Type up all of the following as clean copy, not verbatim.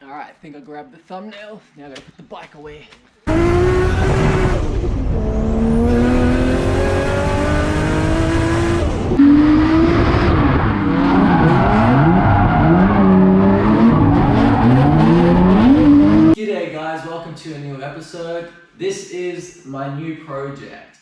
Alright, I think I grabbed the thumbnail. Now I gotta put the bike away. G'day guys, welcome to a new episode. This is my new project.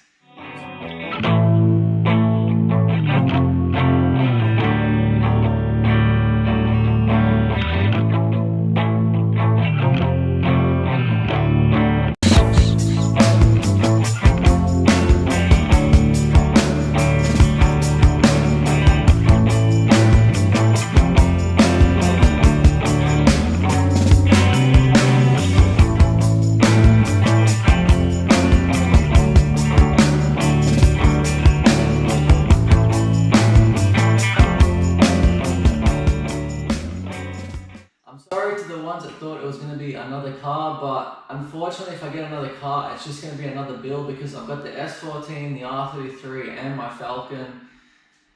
Sorry to the ones that thought it was going to be another car, but unfortunately if I get another car, it's just going to be another build because I've got the S14, the R33 and my Falcon.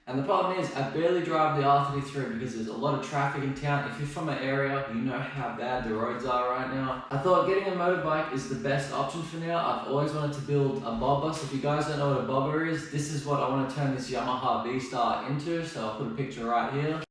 And the problem is I barely drive the R33 because there's a lot of traffic in town. If you're from an area, you know how bad the roads are right now. I thought getting a motorbike is the best option for now. I've always wanted to build a bobber, so if you guys don't know what a bobber is, this is what I want to turn this Yamaha Vstar into, so I'll put a picture right here.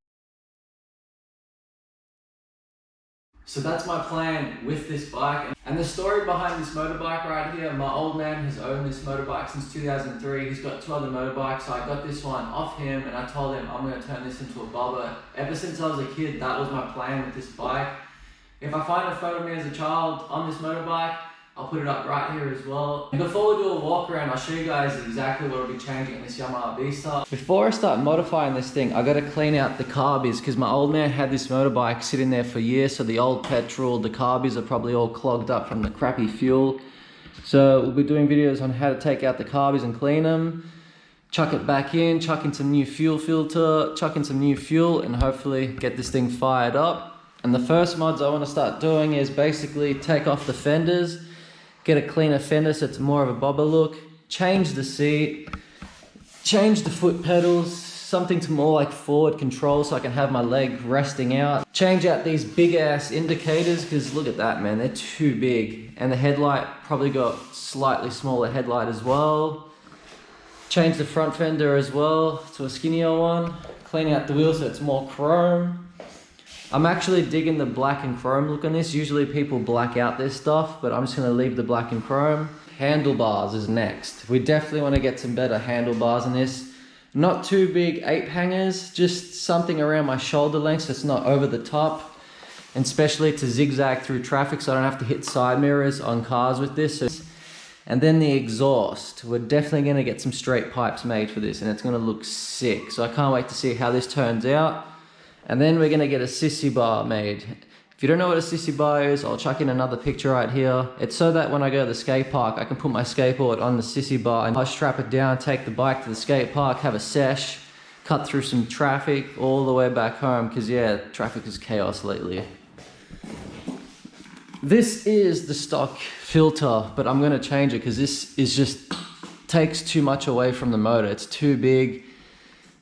So that's my plan with this bike. And the story behind this motorbike right here, my old man has owned this motorbike since 2003. He's got two other motorbikes, so I got this one off him and I told him I'm going to turn this into a bobber. Ever since I was a kid, that was my plan with this bike. If I find a photo of me as a child on this motorbike, I'll put it up right here as well. And before we do a walk around, I'll show you guys exactly what will be changing in this Yamaha Vstar. Before I start modifying this thing, I gotta clean out the carbies because my old man had this motorbike sitting there for years, so the old petrol, the carbies are probably all clogged up from the crappy fuel. So we'll be doing videos on how to take out the carbies and clean them, chuck it back in, chuck in some new fuel filter, chuck in some new fuel, and hopefully get this thing fired up. And the first mods I want to start doing is basically take off the fenders, get a cleaner fender so it's more of a bobber look, change the seat, change the foot pedals, something to more like forward control so I can have my leg resting out. Change out these big ass indicators because look at that, man, they're too big. And the headlight, probably got slightly smaller headlight as well. Change the front fender as well to a skinnier one. Clean out the wheels so it's more chrome. I'm actually digging the black and chrome look on this. Usually people black out their stuff, but I'm just gonna leave the black and chrome. Handlebars is next. We definitely wanna get some better handlebars in this. Not too big ape hangers, just something around my shoulder length so it's not over the top. And especially to zigzag through traffic so I don't have to hit side mirrors on cars with this. And then the exhaust. We're definitely gonna get some straight pipes made for this and it's gonna look sick. So I can't wait to see how this turns out. And then we're gonna get a sissy bar made. If you don't know what a sissy bar is, I'll chuck in another picture right here. It's so that when I go to the skate park, I can put my skateboard on the sissy bar and I strap it down, take the bike to the skate park, have a sesh, cut through some traffic all the way back home, because yeah, traffic is chaos lately. This is the stock filter, but I'm gonna change it because this is just takes too much away from the motor. It's too big.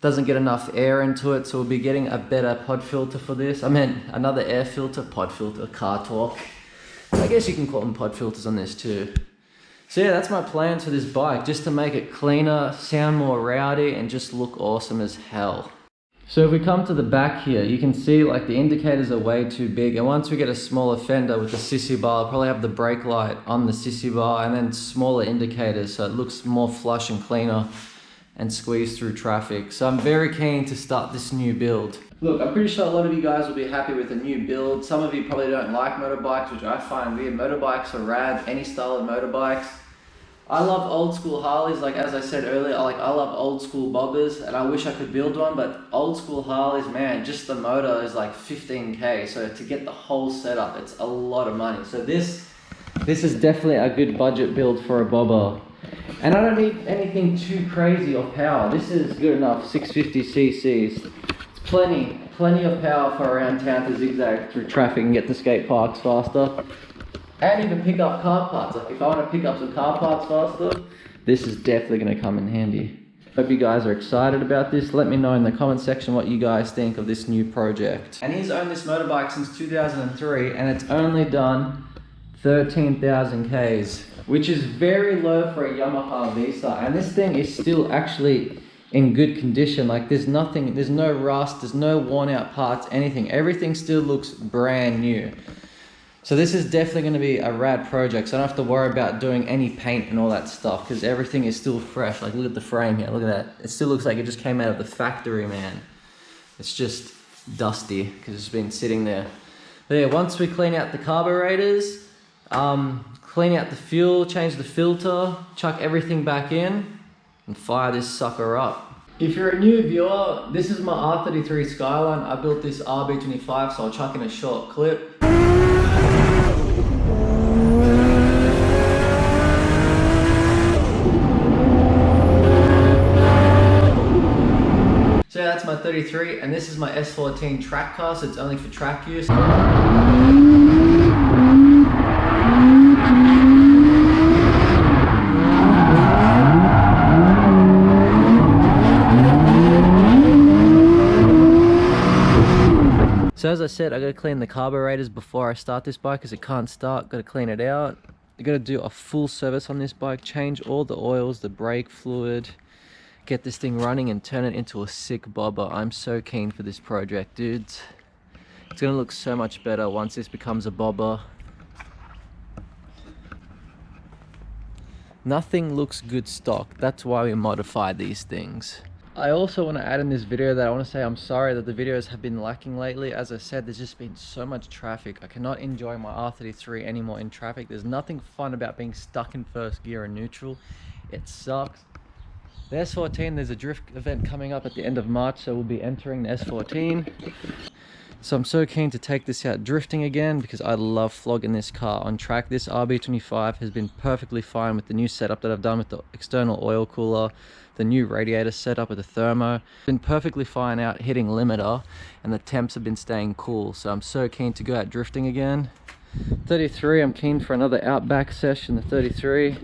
Doesn't get enough air into it, so we'll be getting a better pod filter for this. I meant another air filter, pod filter, car talk. I guess you can call them pod filters on this too. So yeah, that's my plan for this bike, just to make it cleaner, sound more rowdy, and just look awesome as hell. So if we come to the back here, you can see like the indicators are way too big, and once we get a smaller fender with the sissy bar, I'll probably have the brake light on the sissy bar and then smaller indicators so it looks more flush and cleaner and squeeze through traffic. So I'm very keen to start this new build. Look, I'm pretty sure a lot of you guys will be happy with a new build. Some of you probably don't like motorbikes, which I find weird. Motorbikes are rad, any style of motorbikes. I love old school Harleys, like as I said earlier, I love old school bobbers and I wish I could build one, but old school Harleys, man, just the motor is like 15K. So to get the whole setup, it's a lot of money. So this is definitely a good budget build for a bobber. And I don't need anything too crazy of power. This is good enough, 650 cc's. It's plenty of power for around town to zigzag through traffic and get to skate parks faster. And even pick up car parts. Like if I want to pick up some car parts faster, this is definitely going to come in handy. Hope you guys are excited about this. Let me know in the comment section what you guys think of this new project. And he's owned this motorbike since 2003 and it's only done 13,000 Ks, which is very low for a Yamaha Vstar. And this thing is still actually in good condition. Like there's no rust, there's no worn out parts, anything. Everything still looks brand new. So this is definitely going to be a rad project. So I don't have to worry about doing any paint and all that stuff because everything is still fresh. Like look at the frame here, look at that. It still looks like it just came out of the factory, man. It's just dusty because it's been sitting there. But yeah, once we clean out the carburetors, clean out the fuel, change the filter, chuck everything back in and fire this sucker up. If you're a new viewer, this is my R33 Skyline. I built this RB25, so I'll chuck in a short clip. So yeah, that's my 33, and this is my S14 track car, so it's only for track use. So as I said, I gotta clean the carburetors before I start this bike because it can't start. Gotta clean it out. I gotta do a full service on this bike, change all the oils, the brake fluid, get this thing running and turn it into a sick bobber. I'm so keen for this project, dudes. It's gonna look so much better once this becomes a bobber. Nothing looks good stock. That's why we modify these things. I also want to add in this video that I want to say I'm sorry that the videos have been lacking lately. As I said, there's just been so much traffic. I cannot enjoy my R33 anymore in traffic. There's nothing fun about being stuck in first gear and neutral. It sucks. The S14, there's a drift event coming up at the end of March, so we'll be entering the S14. So I'm so keen to take this out drifting again because I love flogging this car on track. This RB25 has been perfectly fine with the new setup that I've done with the external oil cooler, the new radiator setup with the thermo. Been perfectly fine out hitting limiter and the temps have been staying cool. So I'm so keen to go out drifting again. 33, I'm keen for another outback session, the 33.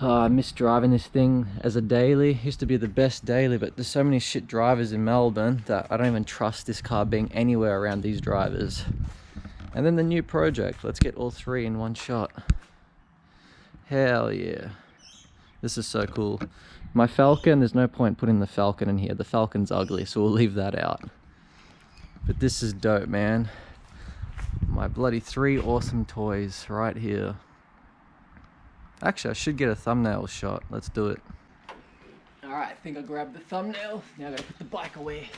I miss driving this thing as a daily. Used to be the best daily, but there's so many shit drivers in Melbourne that I don't even trust this car being anywhere around these drivers. And then the new project. Let's get all three in one shot. Hell yeah. This is so cool. My Falcon, there's no point putting the Falcon in here. The Falcon's ugly, so we'll leave that out. But this is dope, man. My bloody 3 awesome toys right here. Actually, I should get a thumbnail shot. Let's do it. Alright, I think I grabbed the thumbnail. Now I gotta put the bike away.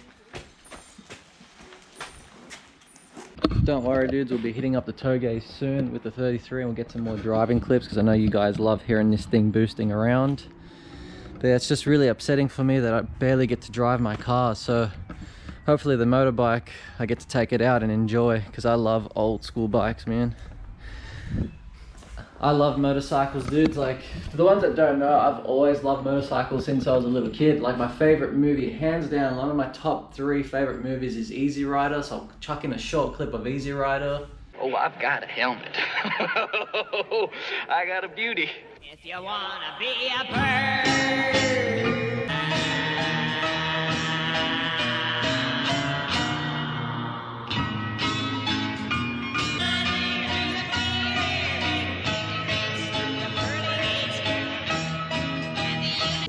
Don't worry, dudes. We'll be hitting up the tow gauge soon with the 33 and we'll get some more driving clips because I know you guys love hearing this thing boosting around. But yeah, it's just really upsetting for me that I barely get to drive my car. So hopefully the motorbike, I get to take it out and enjoy because I love old school bikes, man. I love motorcycles, dudes. Like, for the ones that don't know, I've always loved motorcycles since I was a little kid. Like, my favorite movie, hands down, one of my top 3 favorite movies is Easy Rider, so I'll chuck in a short clip of Easy Rider. Oh, I've got a helmet. I got a beauty. If you wanna be a bird.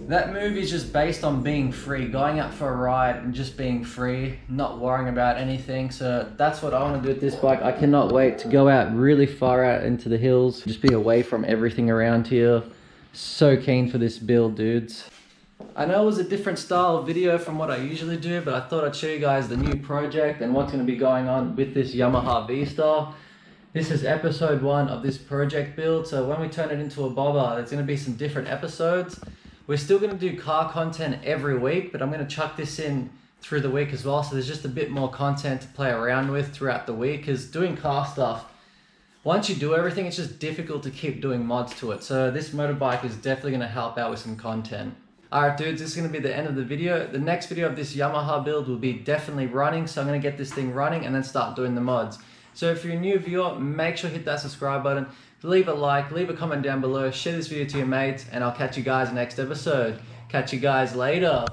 That movie is just based on being free, going out for a ride and just being free, not worrying about anything. So that's what I want to do with this bike. I cannot wait to go out really far out into the hills, just be away from everything around here. So keen for this build, dudes. I know it was a different style video from what I usually do, but I thought I'd show you guys the new project and what's going to be going on with this Yamaha Vstar. This is episode 1 of this project build. So when we turn it into a bobber, there's going to be some different episodes. We're still going to do car content every week, but I'm going to chuck this in through the week as well. So there's just a bit more content to play around with throughout the week. Because doing car stuff, once you do everything, it's just difficult to keep doing mods to it. So this motorbike is definitely going to help out with some content. Alright dudes, this is going to be the end of the video. The next video of this Yamaha build will be definitely running. So I'm going to get this thing running and then start doing the mods. So if you're a new viewer, make sure to hit that subscribe button. Leave a like, leave a comment down below, share this video to your mates, and I'll catch you guys next episode. Catch you guys later.